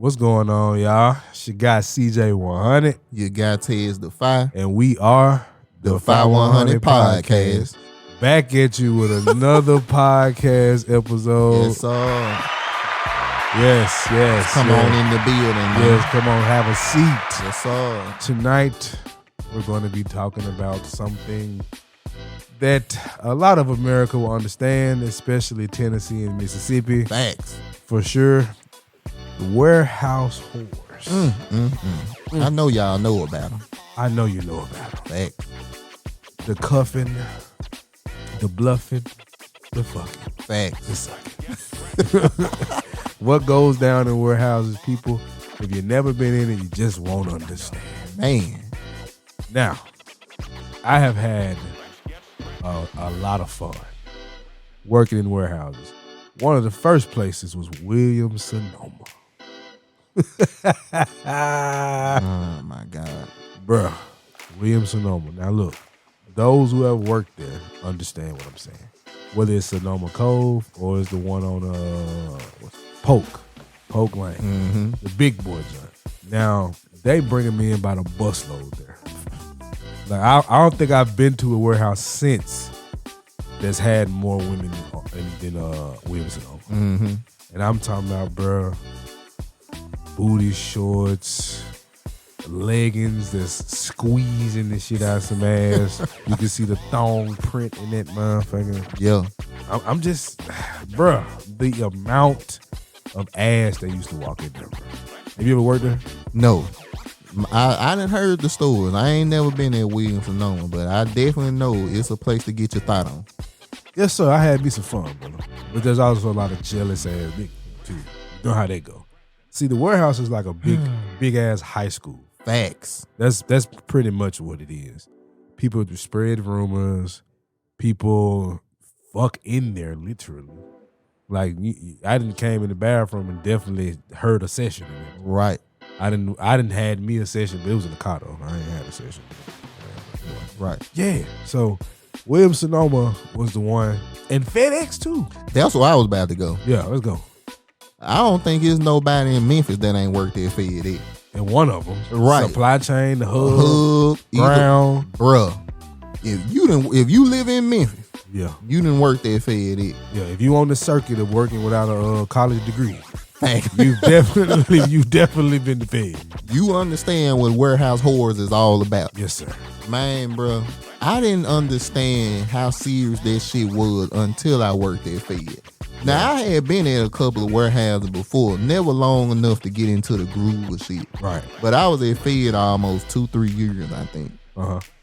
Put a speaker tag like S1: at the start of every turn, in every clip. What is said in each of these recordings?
S1: What's going on, y'all? It's your guy CJ100.
S2: Your guy Tez the Fi.
S1: And we are
S2: the Fi 100 Podcast.
S1: Back at you with another podcast episode.
S2: Yes, sir.
S1: Yes.
S2: Come on in the building, man.
S1: Yes, come on, have a seat.
S2: Yes, sir.
S1: Tonight, we're going to be talking about something that a lot of America will understand, especially Tennessee and Mississippi.
S2: Facts.
S1: For sure. The warehouse whores.
S2: I know y'all know about them.
S1: I know you know about them.
S2: Facts.
S1: The cuffing, the bluffing, the fucking.
S2: Facts.
S1: The sucking. What goes down in warehouses, people, if you've never been in it, you just won't understand.
S2: Man.
S1: Now, I have had a lot of fun working in warehouses. One of the first places was Williams-Sonoma.
S2: Oh, my God.
S1: Bruh, Williams-Sonoma. Now, look, those who have worked there understand what I'm saying. Whether it's Sonoma Cove or it's the one on Polk Lane, the big boy joint. Now, they bringing me in by the busload there. Like, I don't think I've been to a warehouse since that's had more women than Williams-Sonoma. And I'm talking about, bruh, booty shorts, leggings that's squeezing the shit out of some ass. You can see the thong print in that motherfucker.
S2: Yeah.
S1: I'm just, bruh, the amount of ass they used to walk in there, bro. Have you ever worked there?
S2: No. I done heard the stories. I ain't never been at Williams-Sonoma, but I definitely know it's a place to get your thought on.
S1: Yes, sir. I had me some fun, brother. But there's also a lot of jealous ass niggas, too. You know how they go. See, the warehouse is like a big ass high school.
S2: Facts.
S1: That's pretty much what it is. People spread rumors. People fuck in there, literally. Like, I didn't came in the bathroom and definitely heard a session in it.
S2: Right.
S1: I didn't had me a session, but it was in the car though. I ain't had a session.
S2: Right.
S1: Yeah. So Williams-Sonoma was the one, and FedEx too.
S2: That's where I was about to go.
S1: Yeah, let's go.
S2: I don't think there's nobody in Memphis that ain't worked at FedEx.
S1: And one of them,
S2: right?
S1: Supply chain, the hub, Brown,
S2: bruh. If you live in Memphis,
S1: yeah,
S2: you done worked at FedEx.
S1: Yeah, if you on the circuit of working without a college degree, you've definitely been to Fed.
S2: You understand what warehouse whores is all about.
S1: Yes, sir.
S2: Man, bro, I didn't understand how serious that shit was until I worked at Fed. Now, I had been at a couple of warehouses before, never long enough to get into the groove of shit.
S1: Right.
S2: But I was at Fed almost 2-3 years, I think.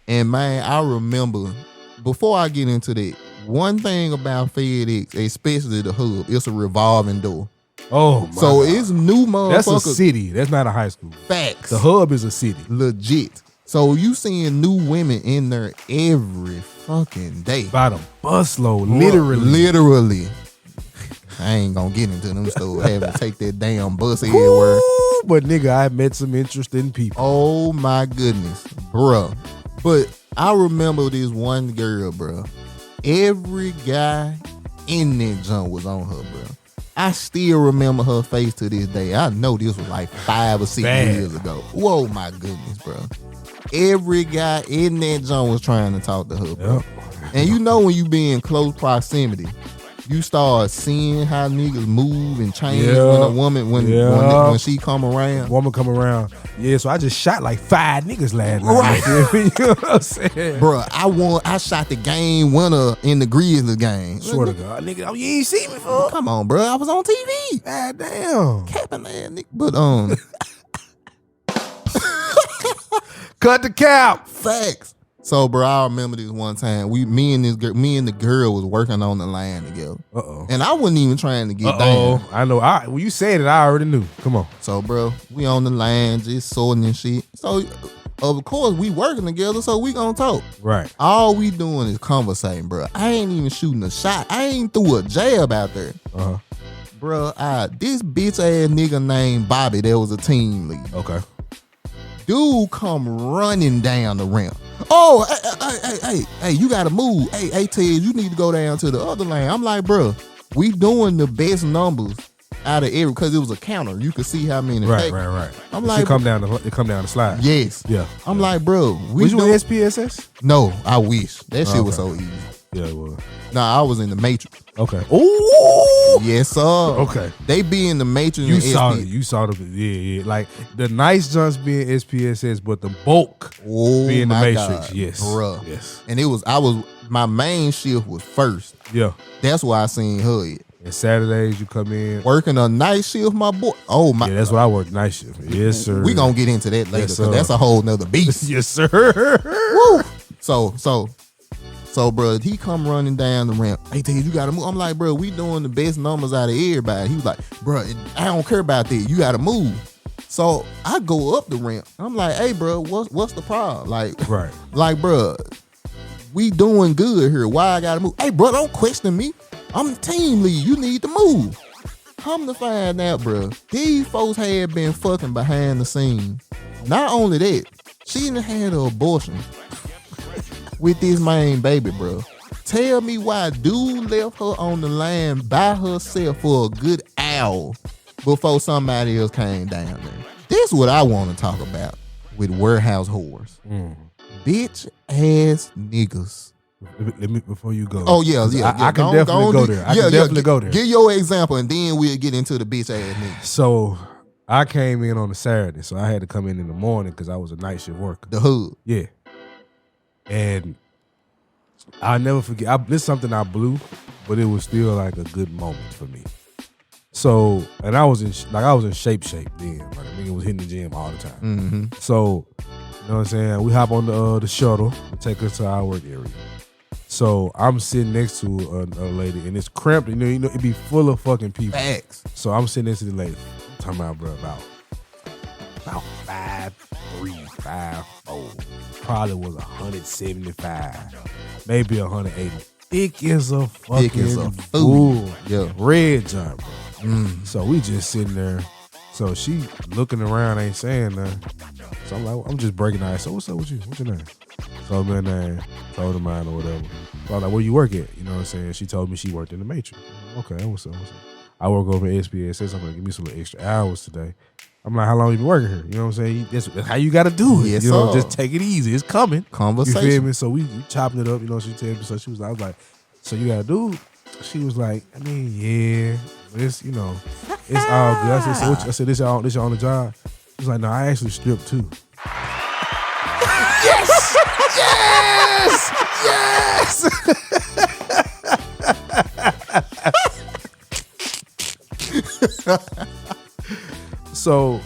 S2: And man, I remember, before I get into that, one thing about FedEx, especially the hub, it's a revolving door.
S1: Oh, my
S2: So
S1: God.
S2: It's new motherfuckers.
S1: That's a city. That's not a high school.
S2: Facts.
S1: The hub is a city.
S2: Legit. So you seeing new women in there every fucking day.
S1: By the busload,
S2: Literally. I ain't gonna get into them stores having to take that damn bus everywhere.
S1: But nigga, I met some interesting people.
S2: Oh my goodness, bruh. But I remember this one girl, bruh. Every guy in that junk was on her, bruh. I still remember her face to this day. I know this was like 5 or 6 years ago. Whoa, my goodness, bruh. Every guy in that junk was trying to talk to her, bruh.
S1: Yep.
S2: And you know when you be in close proximity, you start seeing how niggas move and change when a woman when she come around.
S1: Woman come around. Yeah, so I just shot like 5 niggas last night. Right. You know what I'm saying?
S2: Bro, I shot the game winner in the Grizzlies game.
S1: Swear to God. Nigga, you ain't see me, fool.
S2: Come on, bro. I was on TV.
S1: God damn.
S2: Capping that nigga. But
S1: cut the cap.
S2: Facts. So, bro, I remember this one time. Me and the girl was working on the line together. And I wasn't even trying to get down.
S1: I know. When you said it, I already knew. Come on.
S2: So, bro, we on the line just sorting and shit. So, of course, we working together, so we gonna talk.
S1: Right.
S2: All we doing is conversating, bro. I ain't even shooting a shot. I ain't threw a jab out there. Bro, this bitch ass nigga named Bobby, that was a team lead.
S1: Okay.
S2: Dude come running down the ramp. Oh, hey, you gotta move. Hey, Ted, you need to go down to the other lane. I'm like, bro, we doing the best numbers out of every, because it was a counter. You could see how many.
S1: Right.
S2: I'm
S1: It
S2: like,
S1: come down the slide.
S2: yes.
S1: Yeah.
S2: I'm like, bro,
S1: Was you in SPSS?
S2: No, I wish. That shit was
S1: Okay.
S2: so easy.
S1: Yeah, it was.
S2: Nah, I was in the Matrix.
S1: Okay. Ooh.
S2: Yes, sir.
S1: Okay.
S2: They be in the Matrix.
S1: You
S2: and
S1: saw
S2: SP.
S1: it. You saw the yeah. Like the nice joints being SPSS, but the bulk
S2: Oh
S1: being the
S2: my
S1: Matrix.
S2: God,
S1: Yes.
S2: bruh.
S1: Yes.
S2: And my main shift was first.
S1: Yeah.
S2: That's why I seen her at.
S1: And Saturdays you come in.
S2: Working a night shift, my boy. Oh my.
S1: Yeah, that's what I work night shift. Yes, sir.
S2: We gonna get into that later,
S1: Yes,
S2: because
S1: sir.
S2: that's a whole nother beast.
S1: Yes, sir.
S2: Woo. So, bro, he come running down the ramp. Hey, T, you gotta move. I'm like, bro, we doing the best numbers out of everybody. He was like, bro, I don't care about that. You gotta move. So I go up the ramp. I'm like, hey, bro, what's the problem?
S1: Right.
S2: Like, bro, we doing good here. Why I gotta move? Hey, bro, don't question me. I'm team lead. You need to move. Come to find out, bro, these folks had been fucking behind the scenes. Not only that, she done had an abortion with this main baby, bro. Tell me why dude left her on the land by herself for a good hour before somebody else came down there. This is what I want to talk about with warehouse whores. Bitch ass niggas.
S1: Let me before you go.
S2: Oh yeah.
S1: I can definitely go there. I can definitely go there.
S2: Give your example, and then we'll get into the bitch ass niggas.
S1: So I came in on a Saturday, so I had to come in the morning because I was a night shift worker.
S2: The hood.
S1: Yeah. And I'll never forget. This is something I blew, but it was still like a good moment for me. So, and I was in shape then. Like, I mean, it was hitting the gym all the time.
S2: Mm-hmm.
S1: So, you know what I'm saying? We hop on the shuttle to take us to our work area. So I'm sitting next to a lady, and it's cramped. You know, it be full of fucking people.
S2: Facts.
S1: So I'm sitting next to the lady. I'm talking about, bro, about 5'3", 5'4". Probably was 175, maybe 180. Thick as a fucking fool.
S2: Yeah.
S1: Red jump, bro. So we just sitting there. So she looking around, ain't saying nothing. So I'm like, I'm just breaking ice. So what's up with you? What's your name? Told me her name, told her mine or whatever. So I was like, where you work at? You know what I'm saying? She told me she worked in the Matrix. Okay, what's up? I work over at SPSS. I'm gonna give me some little extra hours today. I'm like, how long you been working here? You know what I'm saying? That's how you gotta do it.
S2: Yes,
S1: you know,
S2: sir.
S1: just take it easy. It's coming.
S2: Conversation.
S1: You feel me? So we chopping it up. You know, she told me. So she was like, I was like, so you got a dude? She was like, I mean, yeah, but it's, you know, it's all good. I said, so what, I said, this your on the job? She was like, no, I actually strip too.
S2: Yes!
S1: So,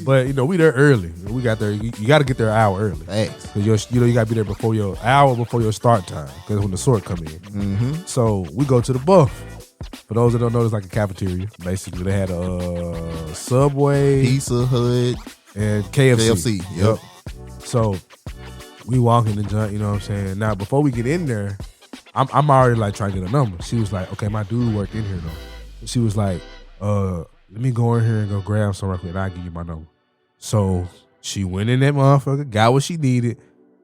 S1: but you know, we there early. We got there. You got to get there an hour early.
S2: Thanks.
S1: Cause you got to be there before your hour before your start time. Cause when the sort come in.
S2: Mm-hmm.
S1: So we go to the buff. For those that don't know, it's like a cafeteria. Basically, they had a Subway,
S2: Pizza Hut,
S1: and KFC.
S2: Yep.
S1: So we walk in the joint. You know what I'm saying? Now before we get in there, I'm already like trying to get a number. She was like, okay, my dude worked in here though. She was like, let me go in here and go grab some real quick, and I'll give you my number. So she went in that motherfucker, got what she needed,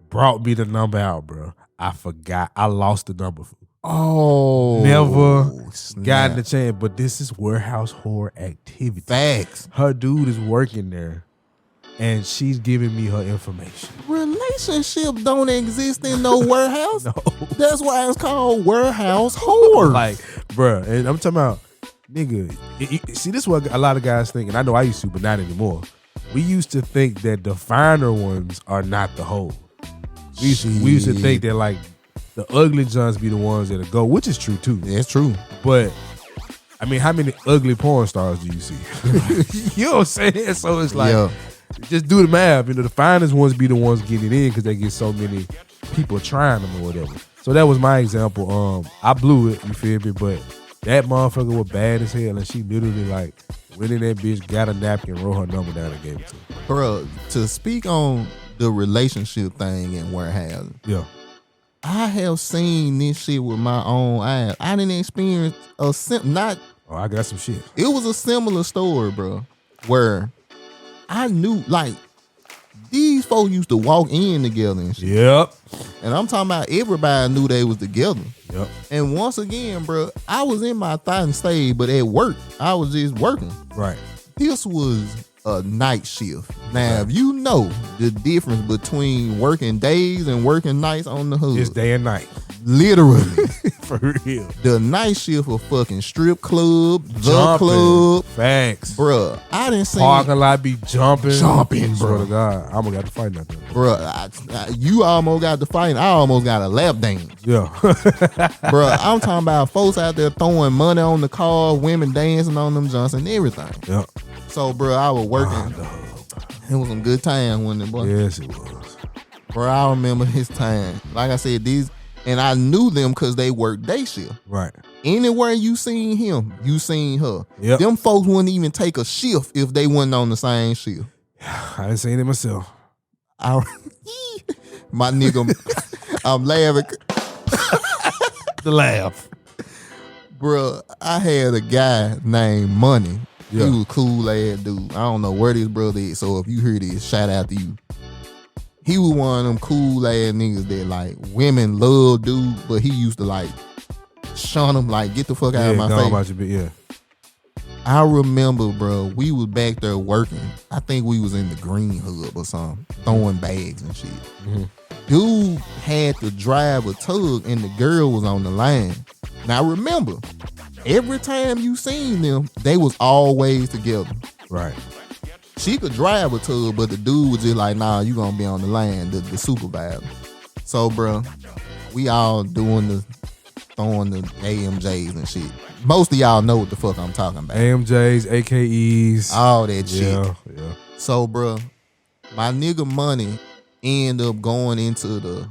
S1: brought me the number out, bro. I forgot. I lost the number.
S2: Oh,
S1: Never
S2: snap.
S1: gotten the chance, but this is warehouse whore activity.
S2: Facts.
S1: Her dude is working there, and she's giving me her information.
S2: Relationship don't exist in no warehouse.
S1: No.
S2: That's why it's called warehouse whore.
S1: Like, bruh, and I'm talking about, nigga, see, this is what a lot of guys think, and I know I used to, but not anymore. We used to think that the finer ones are not the hoes. We used to think that, like, the ugly johns be the ones that'll go, which is true, too.
S2: That's true.
S1: But, I mean, how many ugly porn stars do you see? You know what I'm saying? So it's like,
S2: Yeah.
S1: just do the math. You know, the finest ones be the ones getting it in because they get so many people trying them or whatever. So that was my example. I blew it, you feel me? But that motherfucker was bad as hell, and she literally like went in that bitch, got a napkin, wrote her number down, and gave it to her.
S2: Bro, to speak on the relationship thing in warehousing,
S1: Yeah.
S2: I have seen this shit with my own eyes. I didn't experience not.
S1: Oh, I got some shit.
S2: It was a similar story, bro, where I knew like these folks used to walk in together and shit.
S1: Yep.
S2: And I'm talking about everybody knew they was together.
S1: Yep.
S2: And once again, bro, I was in my thought stage, but at work, I was just working.
S1: Right.
S2: This was a night shift. Now, if you know the difference between working days and working nights on the hood,
S1: It's day and night.
S2: literally,
S1: For real.
S2: the night shift of fucking strip club, the
S1: Jumping.
S2: club,
S1: Facts.
S2: bruh. I didn't see,
S1: Parking lot be jumping.
S2: Jumping,
S1: Swear
S2: bro.
S1: to God. I almost got to fight nothing.
S2: bruh. You almost got the fight. I almost got a lap dance.
S1: Yeah.
S2: Bruh, I'm talking about folks out there throwing money on the car, women dancing on them Johnson and everything.
S1: Yeah.
S2: So, bruh, I was working. It was some good time, wasn't it, boy?
S1: Yes, it was.
S2: Bro, I remember his time. Like I said, and I knew them because they worked day shift.
S1: Right.
S2: Anywhere you seen him, you seen her.
S1: Yep.
S2: Them folks wouldn't even take a shift if they wasn't on the same shift.
S1: I didn't seen it myself.
S2: My nigga, I'm laughing.
S1: The laugh.
S2: Bro, I had a guy named Money.
S1: Yeah.
S2: He was a cool ass dude. I don't know where this brother is, so if you hear this, shout out to you. He was one of them cool ass niggas that like women love dude, but he used to like shun him, like get the fuck out of my
S1: go
S2: face.
S1: about your bit, yeah.
S2: I remember, bro, we was back there working. I think we was in the Green Hub or something, throwing bags and shit.
S1: Mm-hmm.
S2: Dude had to drive a tug and the girl was on the line. Now remember, every time you seen them, they was always together.
S1: Right.
S2: She could drive a tug, but the dude was just like, nah, you gonna be on the line, the supervisor. So, bro, we all throwing the AMJs and shit. Most of y'all know what the fuck I'm talking about.
S1: AMJs, AKEs.
S2: All that shit.
S1: Yeah.
S2: So, bro, my nigga Money ended up going into the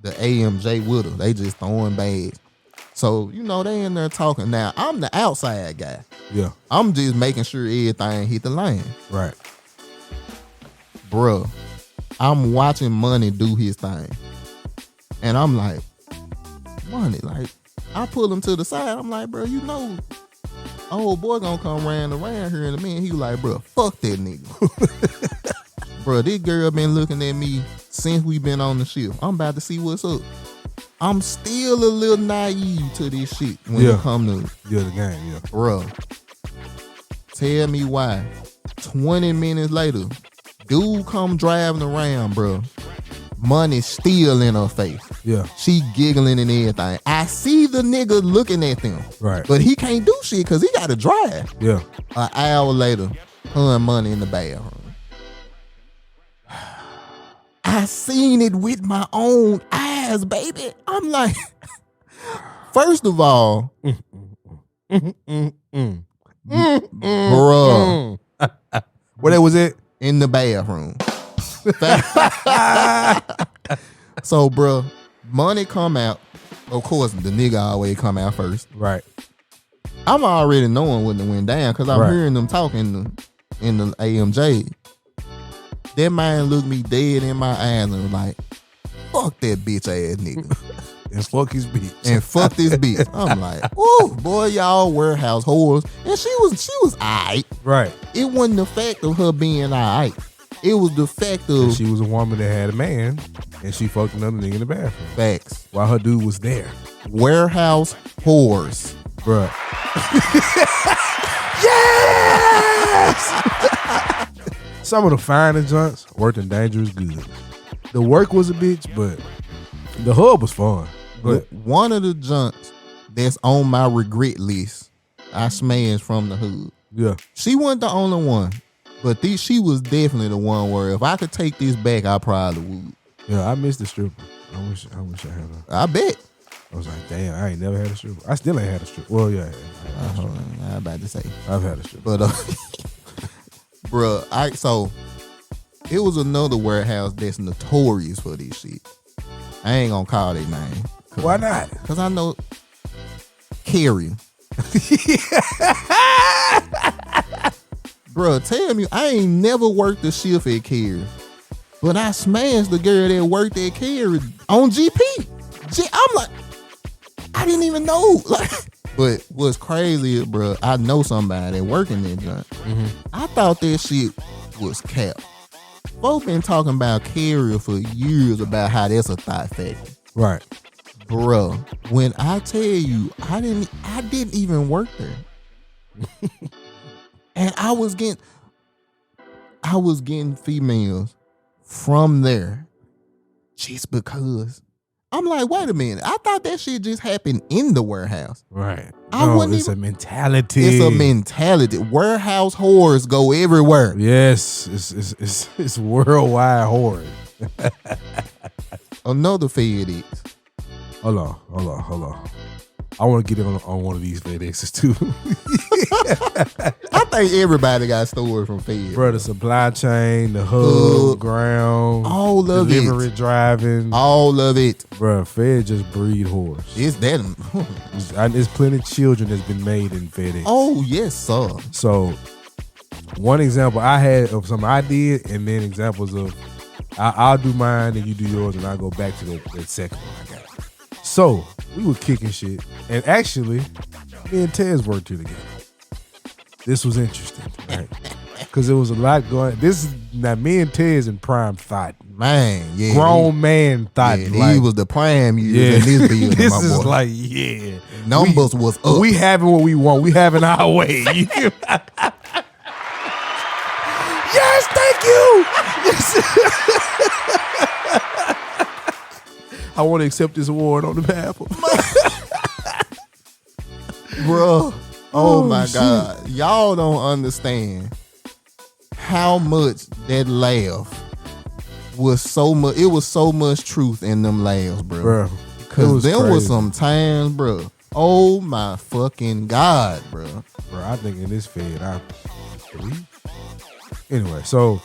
S2: AMJ with her. They just throwing bags. So, you know, they in there talking. Now, I'm the outside guy.
S1: Yeah.
S2: I'm just making sure everything hit the line.
S1: Right.
S2: Bruh, I'm watching Money do his thing. And I'm like, Money, like, I pull him to the side. I'm like, bro, you know, old boy gonna come around here in a minute. He was like, bro, fuck that nigga. Bro, this girl been looking at me since we been on the shift. I'm about to see what's up. I'm still a little naive to this shit when it come to
S1: the game, yeah.
S2: Bro, tell me why. 20 minutes later, dude come driving around, bro. Money still in her face.
S1: Yeah.
S2: She giggling and everything. I see the nigga looking at them.
S1: Right.
S2: But he can't do shit because he got to drive.
S1: Yeah.
S2: An hour later, her and Money in the bathroom. I seen it with my own eyes, baby. I'm like, first of all, bruh,
S1: Where that was it?
S2: in the bathroom. So, bruh, Money come out. Of course, the nigga always come out first.
S1: Right.
S2: I'm already knowing what went down because I'm
S1: Right.
S2: hearing them talking in the AMJ. That man looked me dead in my eyes and was like, fuck that bitch ass nigga.
S1: And fuck his bitch.
S2: And fuck this bitch. I'm like, ooh, boy, y'all warehouse whores. And she was aight.
S1: Right.
S2: It wasn't the fact of her being aight. It was the fact of
S1: And she was a woman that had a man, and she fucked another nigga in the bathroom
S2: facts.
S1: while her dude was there.
S2: Warehouse whores.
S1: Bruh. Some of the finest joints worked in dangerous goods. The work was a bitch, but the hub was fun. But
S2: One of the junks that's on my regret list, I smashed from the hood.
S1: yeah,
S2: She wasn't the only one, but she was definitely the one where if I could take this back, I probably would.
S1: yeah, I missed the stripper. I wish I had her.
S2: I bet.
S1: I was like, damn, I ain't never had a stripper. I still ain't had a stripper. Well, yeah,
S2: I was about to say.
S1: I've had a stripper.
S2: But bruh, so it was another warehouse that's notorious for this shit. I ain't gonna call their name.
S1: Why not?
S2: Cause I know Carrie. Bruh, tell me, I ain't never worked a shift at Carrie. But I smashed the girl that worked at Carrie on GP. I'm like, I didn't even know. Like, but what's crazy, bro, I know somebody that working that joint. I thought that shit was cap. Folks been talking about Carrier for years about how that's a thought factor.
S1: Right.
S2: Bruh, when I tell you, I didn't even work there. And I was getting females from there just because. I'm like, wait a minute. I thought that shit just happened in the warehouse.
S1: Right.
S2: It's
S1: a mentality.
S2: It's a mentality. Warehouse whores go everywhere.
S1: Yes, it's worldwide whoring.
S2: Another FedEx.
S1: Hold on. I want to get in on one of these FedExes too.
S2: I think everybody got stories from FedEx.
S1: Bro, the supply chain, the hub, ground,
S2: all of
S1: delivery driving.
S2: All of it.
S1: Bro, Fed just breed whores.
S2: It's that.
S1: There's plenty of children that's been made in FedEx.
S2: Oh, yes, sir.
S1: So, one example I had of something I did, and then examples of I'll do mine and you do yours, and I'll go back to that second one I got. So, we were kicking shit, and actually, me and Tez worked here together. This was interesting, right? Because there was a lot going. This is now me and Tez in prime thought.
S2: Man, yeah.
S1: Grown man thought.
S2: Yeah, he was the prime user in this building,
S1: this
S2: my
S1: is
S2: boy.
S1: like, yeah.
S2: Numbers was up.
S1: We having what we want. We having our way. Yes, thank you. Yes. I want to accept this award on the behalf of
S2: Bro. Oh my
S1: shit.
S2: God. Y'all don't understand how much that laugh was so much. It was so much truth in them laughs, bro. Because there was some times, bro. Oh my fucking God, bro.
S1: Bro, I think in this Fed, anyway, so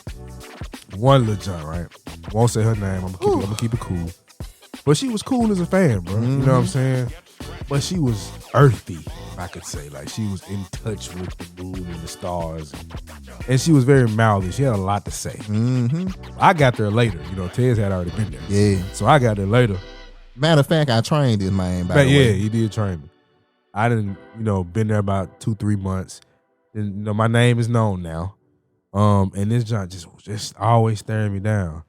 S1: one little John, right? Won't say her name. I'm gonna keep it cool. But she was cool as a fan, bro. You know what I'm saying? But she was earthy, if I could say. Like, she was in touch with the moon and the stars. And she was very mouthy. She had a lot to say. I got there later. You know, Tez had already been there.
S2: Yeah.
S1: So I got there later.
S2: Matter of fact, I trained this man, by the
S1: Yeah,
S2: way.
S1: he did train me. I didn't, been there about 2-3 months. And, my name is known now. And this John just always staring me down.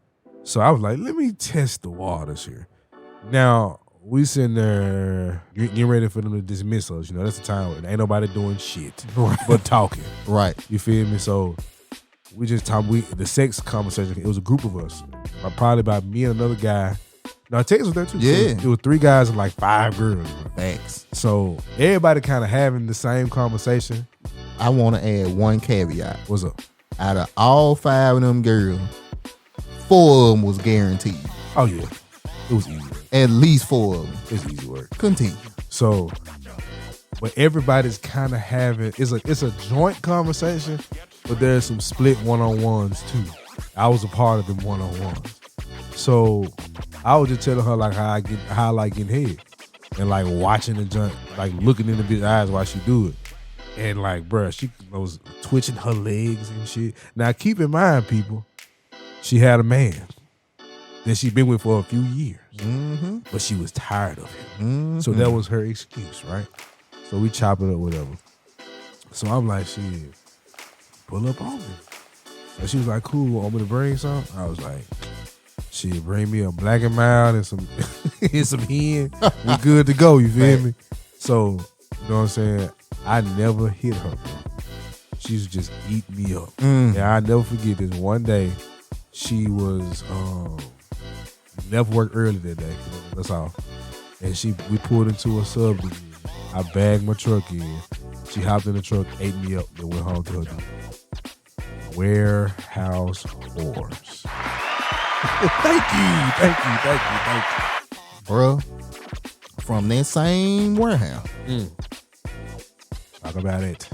S1: So I was like, let me test the waters here. Now, we sitting there getting ready for them to dismiss us. That's the time when ain't nobody doing shit but talking.
S2: Right.
S1: You feel me? So we just talk. The sex conversation. It was a group of us, probably about me and another guy. Now Texas was there too.
S2: Yeah.
S1: It was 3 guys and like 5 girls. Bro.
S2: Thanks.
S1: So everybody kind of having the same conversation.
S2: I want to add one caveat.
S1: What's up?
S2: Out of all 5 of them girls, 4 of them was guaranteed.
S1: Oh yeah, it was easy work.
S2: At least 4 of them.
S1: It's easy work.
S2: Continue.
S1: So, but everybody's kind of having it's a joint conversation, but there's some split one-on-ones too. I was a part of them one-on-ones. So I was just telling her like how I like getting head and like watching the joint, like looking in the bitch's eyes while she do it. And like, bruh, she was twitching her legs and shit. Now keep in mind, people, she had a man that she'd been with for a few years. But she was tired of him. So that was her excuse, right? So we chop it up, whatever. So I'm like, shit, pull up on me. So she was like, cool, want me to bring some? I was like, shit, bring me a Black and Mild and some and some hen. We good to go, you feel me? So, you know what I'm saying? I never hit her, bro. She was just eating me up. And I never forget this. One day, she was never worked early that day. That's all. And we pulled into a subdivision. I bagged my truck in. She hopped in the truck, ate me up, and went home to her dude. Warehouse whores. Thank you.
S2: Bro, from that same warehouse.
S1: Talk about it.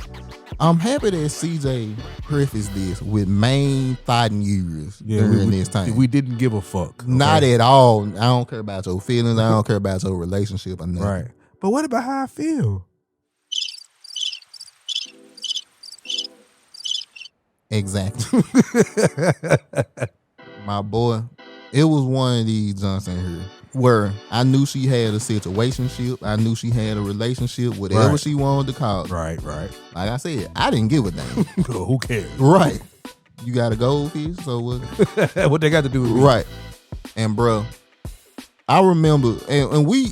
S2: I'm happy that CJ prefaced this with main thought and years during this time.
S1: We didn't give a fuck. Okay?
S2: Not at all. I don't care about your feelings. I don't care about your relationship or nothing.
S1: Right. But what about how I feel?
S2: Exactly. My boy, it was one of these Johnson here where I knew she had a situationship. I knew she had a relationship, whatever she wanted to call it.
S1: Right.
S2: Like I said, I didn't give a damn.
S1: Who cares?
S2: Right. You got a goldfish, so what?
S1: What they got to do with me?
S2: Right. And bro, I remember, and we,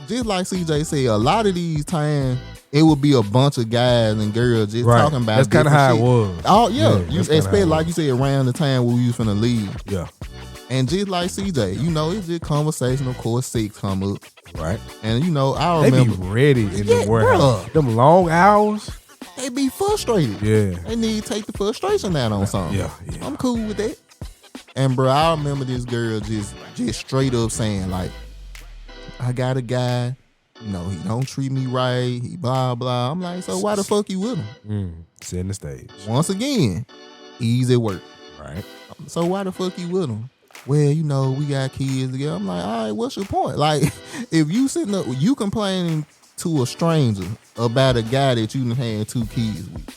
S2: just like CJ said, a lot of these times, it would be a bunch of guys and girls just
S1: Right.
S2: talking about
S1: That's kind of how
S2: shit.
S1: it was.
S2: Oh, yeah. You
S1: that's kinda how
S2: expect,
S1: it
S2: like
S1: was.
S2: you said, around the time when we was finna leave.
S1: Yeah.
S2: And just like CJ, you know, it's just conversation. Of course, sex come up.
S1: Right.
S2: And, you know, I
S1: They be
S2: remember
S1: ready in
S2: Yeah,
S1: the warehouse.
S2: bruh.
S1: Them long hours.
S2: they be frustrated.
S1: Yeah.
S2: They need to take the frustration out on something.
S1: Yeah.
S2: I'm cool with that. And bro, I remember this girl just straight up saying like, I got a guy, you know, he don't treat me right, he blah blah. I'm like, so why the fuck you with him?
S1: Setting the stage.
S2: Once again, he's at work.
S1: Right.
S2: So why the fuck you with him? Well, you know, we got kids together. I'm like, all right, what's your point? Like, if you sitting up, you complaining to a stranger about a guy that you done had 2 kids with.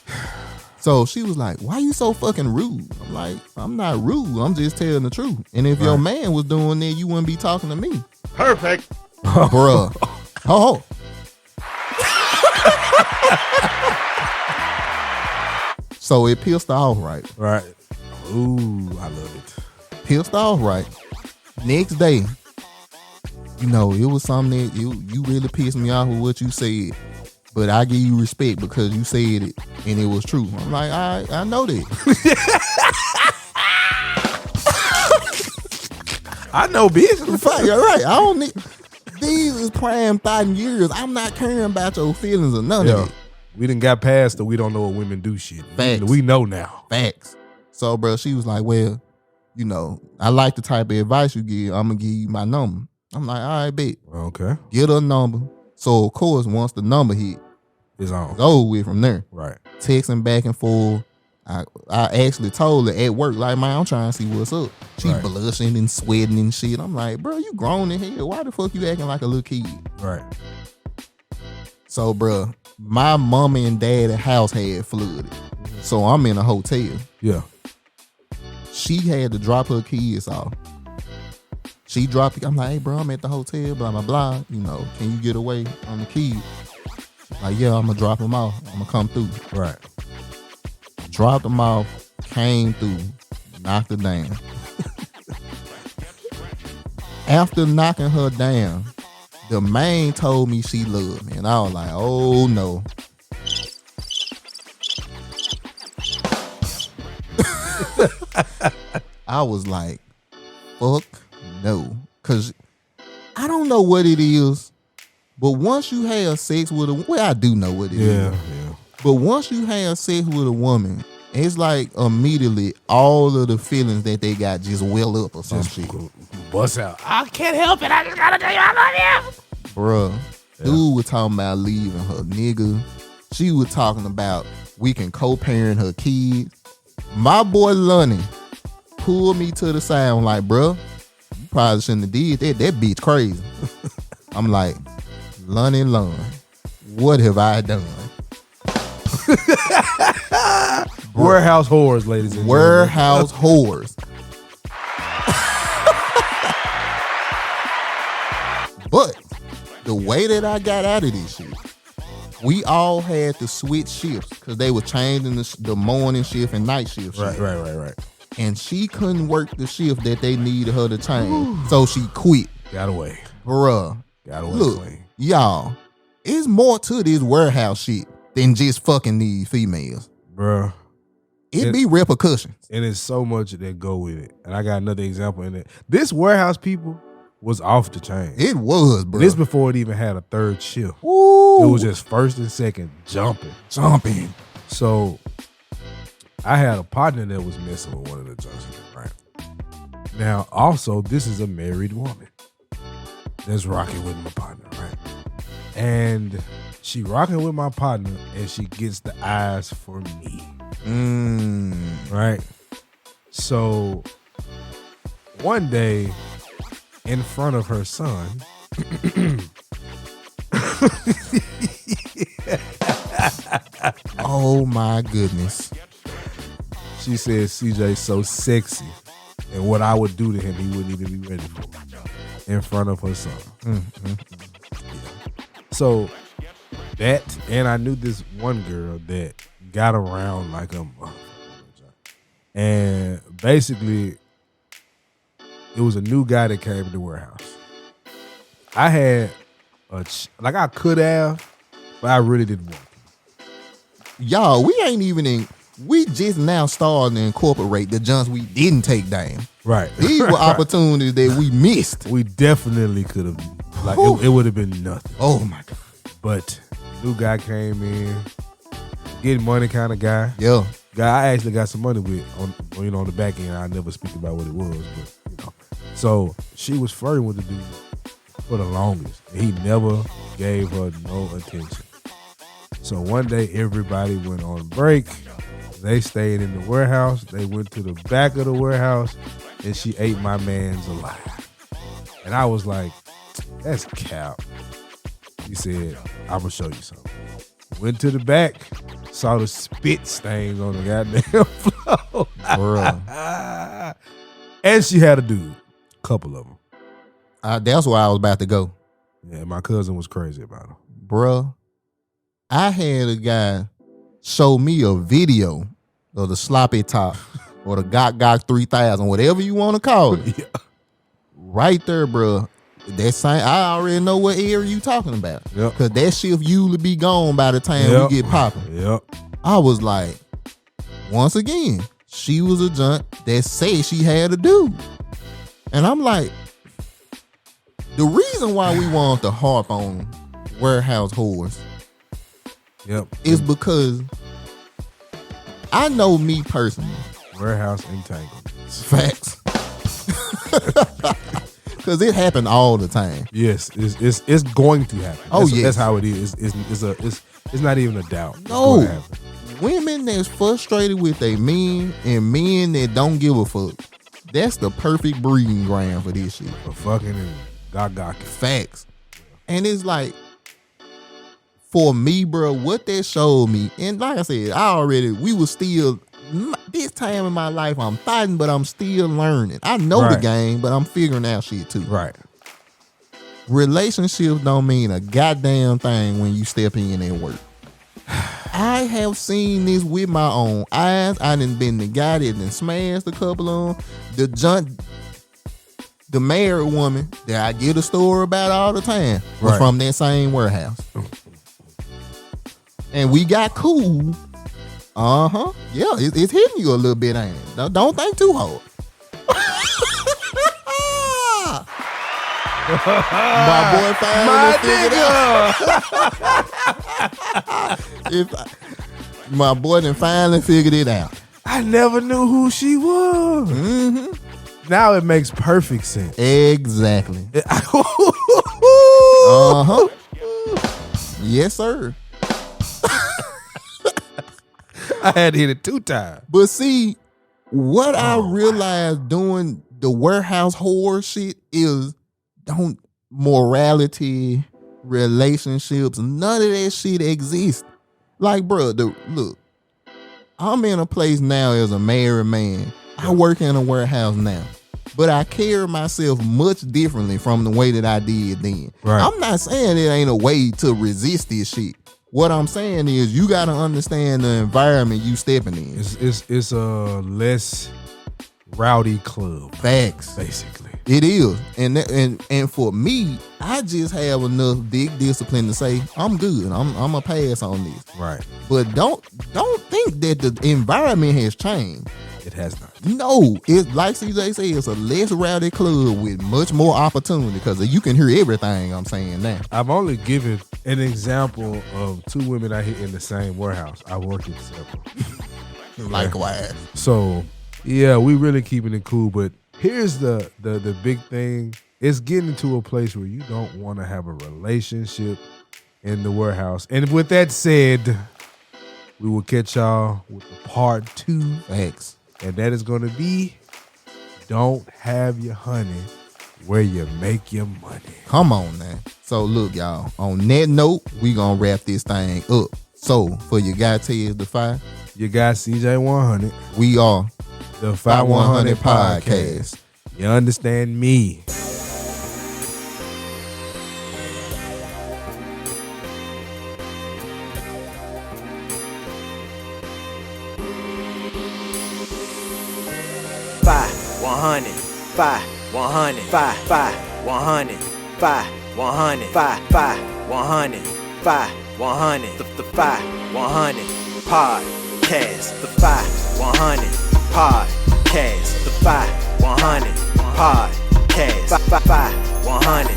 S2: So she was like, why you so fucking rude? I'm like, I'm not rude. I'm just telling the truth. And if your man was doing that, you wouldn't be talking to me.
S3: Perfect.
S2: Bruh. Oh. So it pissed her off, right?
S1: Right. Ooh, I love it.
S2: Pissed off, right? Next day, you know, it was something that you really pissed me off with what you said. But I give you respect because you said it and it was true. I'm like, I know that.
S1: I know business.
S2: You're right. I don't need these is prime thought years. I'm not caring about your feelings or none
S1: Yeah.
S2: of it.
S1: We done got past the we don't know what women do shit.
S2: Facts.
S1: We know now.
S2: Facts. So, bro, she was like, well, you know, I like the type of advice you give. I'm gonna give you my number. I'm like, all right, bet.
S1: Okay.
S2: Get her number. So, of course, once the number hit,
S1: It's on.
S2: it's over with from there.
S1: Right.
S2: Texting back and forth. I actually told her at work, like, man, I'm trying to see what's up. She
S1: Right.
S2: blushing and sweating and shit. I'm like, bro, you grown in hell. Why the fuck you acting like a little kid?
S1: Right.
S2: So, bro, my mama and daddy house had flooded. So I'm in a hotel.
S1: Yeah.
S2: She had to drop her kids off. She dropped it. I'm like, hey, bro, I'm at the hotel, blah, blah, blah. You know, can you get away on the kids? Like, yeah, I'm going to drop them off. I'm going to come through.
S1: Right.
S2: Dropped them off, came through, knocked her down. After knocking her down, the man told me she loved me. And I was like, oh, no. I was like, fuck no. Because I don't know what it is, but once you have sex with a, well, I do know what it is.
S1: Yeah.
S2: But once you have sex with a woman, it's like immediately all of the feelings that they got just well up or some
S1: Just
S2: shit.
S1: bust out. I can't help it. I just gotta tell you I love you.
S2: Bruh, dude was talking about leaving her nigga. She was talking about we can co-parent her kids. My boy Lonnie pulled me to the side. I'm like, bruh, you probably shouldn't have did that. That bitch crazy. I'm like, Lonnie, what have I done?
S1: Warehouse whores, ladies and
S2: Warehouse whores. But the way that I got out of this shit, we all had to switch shifts because they were changing the morning shift and night shift.
S1: Right,
S2: shit.
S1: right.
S2: And she couldn't work the shift that they needed her to change. So she quit.
S1: Got away.
S2: Bruh.
S1: Got away
S2: Look,
S1: clean.
S2: y'all, it's more to this warehouse shit than just fucking these females.
S1: Bruh.
S2: It be repercussions.
S1: And it's so much that go with it. And I got another example in it. This warehouse people was off the chain.
S2: It was, bro.
S1: This before it even had a third shift.
S2: Ooh.
S1: It was just first and second jumping. So I had a partner that was messing with one of the Johnsons, right? Now, also, this is a married woman that's rocking with my partner, right? And she rocking with my partner and she gets the eyes for me. Right? So one day in front of her son,
S2: Oh my goodness.
S1: she said CJ's so sexy. And what I would do to him, he wouldn't even be ready for. In front of her son. So that, and I knew this one girl that got around like a motherfucker. And basically, it was a new guy that came to the warehouse. I had like I could have, but I really didn't want to.
S2: Y'all, we ain't even in. We just now starting to incorporate the junks we didn't take down.
S1: Right.
S2: These were opportunities that we missed.
S1: We definitely could have. Like it would have been nothing.
S2: Oh my God.
S1: But new guy came in, getting money kind of guy.
S2: Yeah.
S1: Guy I actually got some money with on the back end. I never speak about what it was, but So she was flirting with the dude for the longest. He never gave her no attention. So one day everybody went on break. They stayed in the warehouse. They went to the back of the warehouse and she ate my man's alive. And I was like, that's cap. He said, I'm gonna show you something. Went to the back, saw the spit stains on the goddamn floor.
S2: Bruh.
S1: And she had a dude. Couple of them.
S2: That's where I was about to go.
S1: Yeah, my cousin was crazy about him.
S2: Bruh. I had a guy show me a video of the sloppy top or the Gok 3000, whatever you want to call it.
S1: Yeah.
S2: Right there, bruh. That same, I already know what area you talking about.
S1: Yep.
S2: Cause that shift usually be gone by the time we get popping.
S1: Yep.
S2: I was like, once again, she was a junk that said she had a dude. And I'm like, the reason why we want to harp on warehouse whores is because I know me personally.
S1: Warehouse entanglements.
S2: Facts. Because it happened all the time.
S1: Yes, it's going to happen. That's how it is. It's not even a doubt.
S2: No, women that's frustrated with their men and men that don't give a fuck. That's the perfect breeding ground for this shit.
S1: For fucking and gok.
S2: Facts. And it's like, for me, bro, what that showed me, and like I said, we were still, this time in my life, I'm fighting, but I'm still learning. I know the game, but I'm figuring out shit too.
S1: Right.
S2: Relationships don't mean a goddamn thing when you step in and work. I have seen this with my own eyes. I done been the guy that done smashed a couple of them. The married woman that I get a story about all the time was from that same warehouse. And we got cool. Yeah, it's hitting you a little bit, ain't it? Don't think too hard. My boy finally figured it out. My boy done finally figured it out.
S1: I never knew who she was. Mm-hmm. Now it makes perfect sense.
S2: Exactly. Yes, sir.
S1: I had to hit it 2 times.
S2: But see, what I realized doing the warehouse whore shit is morality, relationships, none of that shit exists. Like, bro, look, I'm in a place now as a married man. I work in a warehouse now, but I carry myself much differently from the way that I did then.
S1: Right.
S2: I'm not saying it ain't a way to resist this shit. What I'm saying is you got to understand the environment you stepping in.
S1: It's a less rowdy club.
S2: Facts.
S1: Basically.
S2: It is. And for me, I just have enough big discipline to say, I'm good. I'm going to pass on this.
S1: Right.
S2: But don't think that the environment has changed.
S1: It has not.
S2: No, it's like CJ said, it's a less rowdy club with much more opportunity because you can hear everything I'm saying now.
S1: I've only given an example of 2 women I hit in the same warehouse. I worked in several.
S2: Likewise.
S1: So, yeah, we really keeping it cool. But here's the big thing. It's getting to a place where you don't want to have a relationship in the warehouse. And with that said, we will catch y'all with the part 2.
S2: Facts.
S1: And that is going to be, don't have your honey where you make your money.
S2: Come on now. So look, y'all, on that note, we going to wrap this thing up. So for your guy Tez the 5,
S1: your guy CJ 100,
S2: we are
S1: the 5100
S2: Podcast.
S1: You understand me?
S3: 100, 5, 100, 5, 5, 100, 5, 100, 5, 5, 100, 5, 100, the 5, 100, podcast, the 5, 100, podcast, the 5, 100, podcast, 5, 5, 100,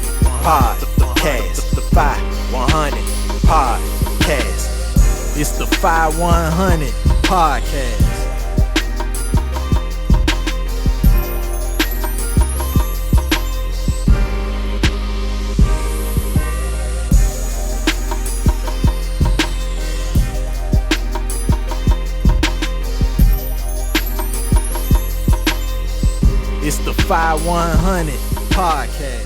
S3: podcast, the 5, 100, podcast. It's the 5100 podcast. It's the 5100 podcast.